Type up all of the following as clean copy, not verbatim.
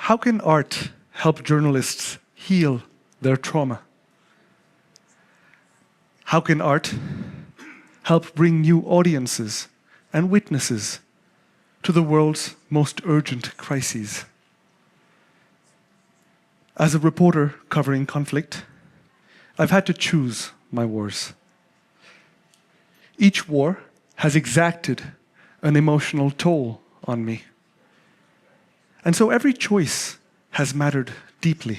How can art help journalists heal their trauma? How can art help bring new audiences and witnesses to the world's most urgent crises? As a reporter covering conflict, I've had to choose my wars. Each war has exacted an emotional toll on me. And so every choice has mattered deeply.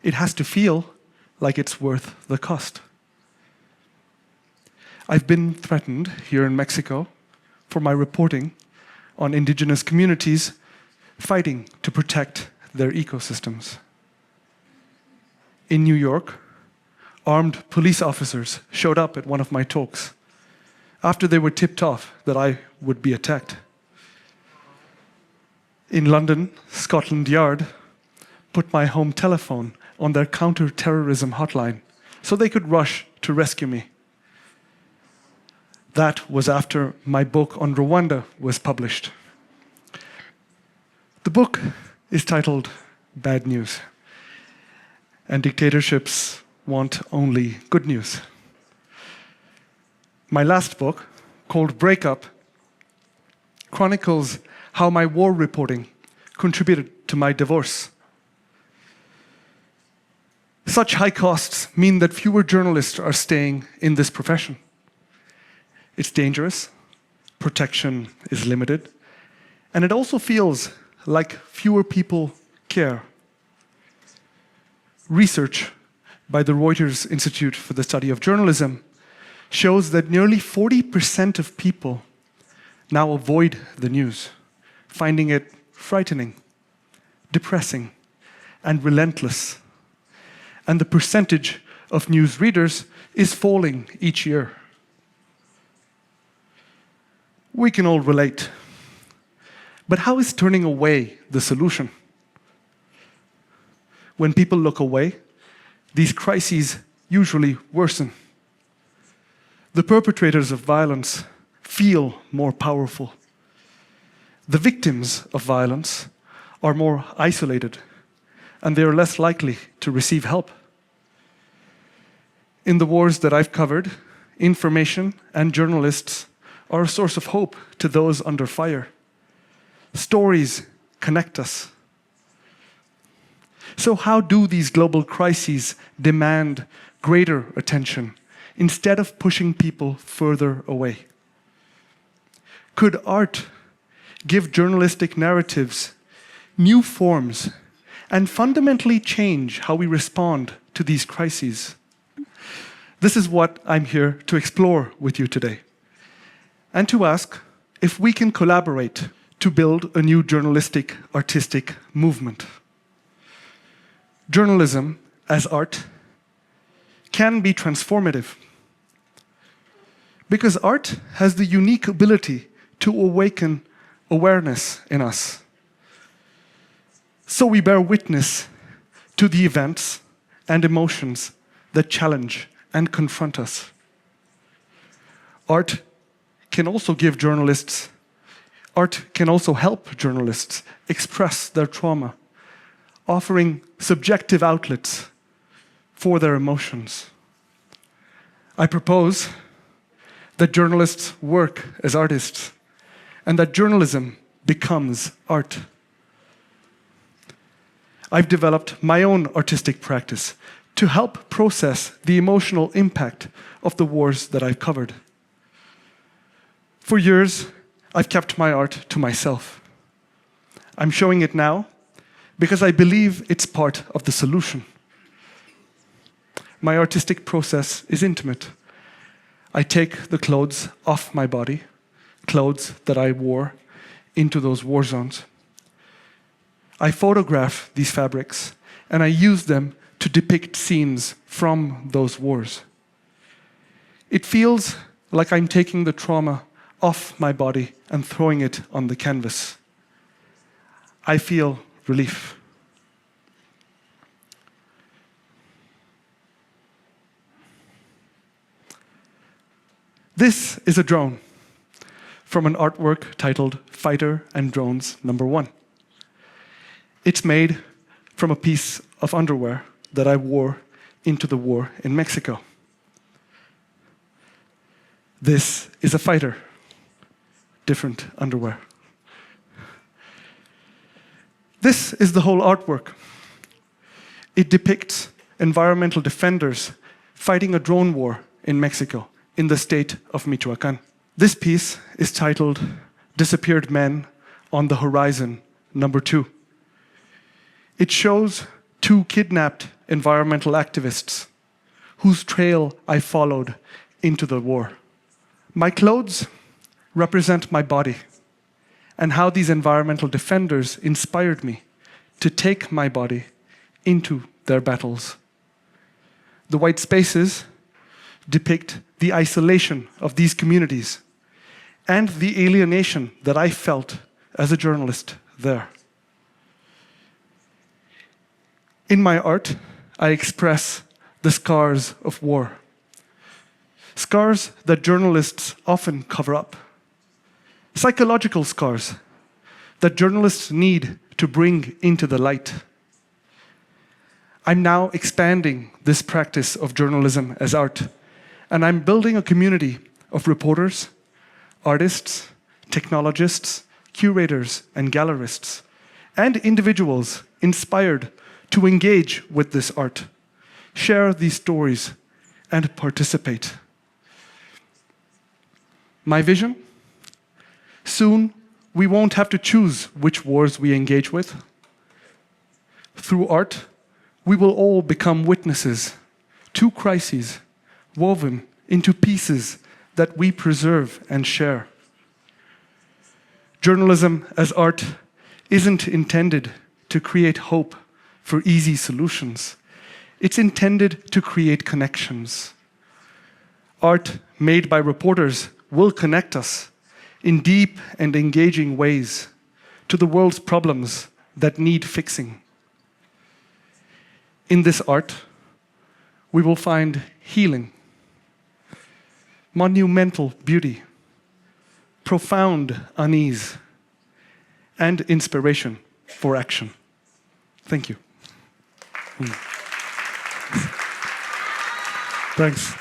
It has to feel like it's worth the cost. I've been threatened here in Mexico for my reporting on indigenous communities fighting to protect their ecosystems. In New York, armed police officers showed up at one of my talks after they were tipped off that I would be attacked. In London, Scotland Yard put my home telephone on their counter-terrorism hotline so they could rush to rescue me. That was after my book on Rwanda was published. The book is titled Bad News, and dictatorships want only good news. My last book, called Breakup, chronicles how my war reporting contributed to my divorce. Such high costs mean that fewer journalists are staying in this profession. It's dangerous, protection is limited, and it also feels like fewer people care. Research by the Reuters Institute for the Study of Journalism shows that nearly 40% of people now avoid the news, finding it frightening, depressing, and relentless. And the percentage of news readers is falling each year. We can all relate. But how is turning away the solution? When people look away, these crises usually worsen. The perpetrators of violence feel more powerful. The victims of violence are more isolated, and they are less likely to receive help. In the wars that I've covered, information and journalists are a source of hope to those under fire. Stories connect us. So how do these global crises demand greater attention instead of pushing people further away? Could art give journalistic narratives new forms and fundamentally change how we respond to these crises? This is what I'm here to explore with you today, and to ask if we can collaborate to build a new journalistic artistic movement. Journalism as art can be transformative, because art has the unique ability to awaken awareness in us. So we bear witness to the events and emotions that challenge and confront us. Art can also help journalists express their trauma, offering subjective outlets for their emotions. I propose that journalists work as artists, and that journalism becomes art. I've developed my own artistic practice to help process the emotional impact of the wars that I've covered. For years, I've kept my art to myself. I'm showing it now because I believe it's part of the solution. My artistic process is intimate. I take the clothes off my body, clothes that I wore into those war zones. I photograph these fabrics, and I use them to depict scenes from those wars. It feels like I'm taking the trauma off my body and throwing it on the canvas. I feel relief. This is a drone from an artwork titled Fighter and Drones #1. It's made from a piece of underwear that I wore into the war in Mexico. This is a fighter, different underwear. This is the whole artwork. It depicts environmental defenders fighting a drone war in Mexico, in the state of Michoacán. This piece is titled Disappeared Men on the Horizon, #2. It shows 2 kidnapped environmental activists whose trail I followed into the war. My clothes represent my body and how these environmental defenders inspired me to take my body into their battles. The white spaces depict the isolation of these communities and the alienation that I felt as a journalist there. In my art, I express the scars of war. Scars that journalists often cover up. Psychological scars that journalists need to bring into the light. I'm now expanding this practice of journalism as art, and I'm building a community of reporters, artists, technologists, curators, and gallerists, and individuals inspired to engage with this art, share these stories, and participate. My vision? Soon, we won't have to choose which wars we engage with. Through art, we will all become witnesses to crises woven into pieces that we preserve and share. Journalism as art isn't intended to create hope for easy solutions. It's intended to create connections. Art made by reporters will connect us in deep and engaging ways to the world's problems that need fixing. In this art, we will find healing, monumental beauty, profound unease, and inspiration for action. Thank you. Thanks.